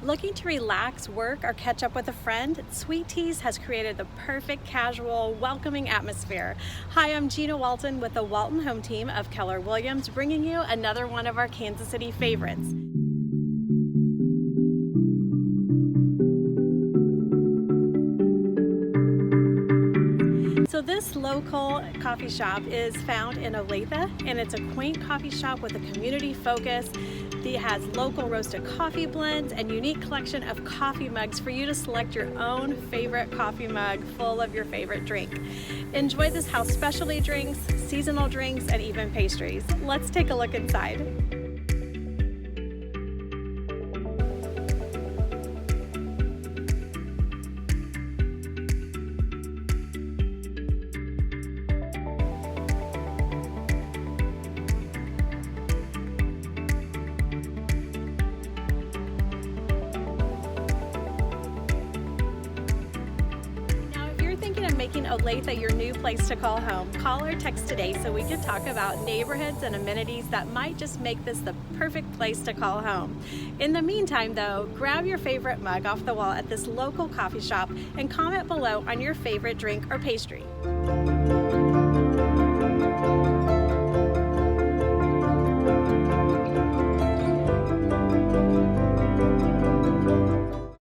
Looking to relax, work, or catch up with a friend? Sweet Teas has created the perfect casual, welcoming atmosphere. Hi, I'm Gina Walton with the Walton home team of Keller Williams, bringing you another one of our Kansas City favorites. So this local coffee shop is found in Olathe, and it's a quaint coffee shop with a community focus. It has local roasted coffee blends and unique collection of coffee mugs for you to select your own favorite coffee mug full of your favorite drink. Enjoy this house specialty drinks, seasonal drinks, and even pastries. Let's take a look inside. Making Olathe your new place to call home, call or text today so we can talk about neighborhoods and amenities that might just make this the perfect place to call home. In the meantime though, grab your favorite mug off the wall at this local coffee shop and comment below on your favorite drink or pastry.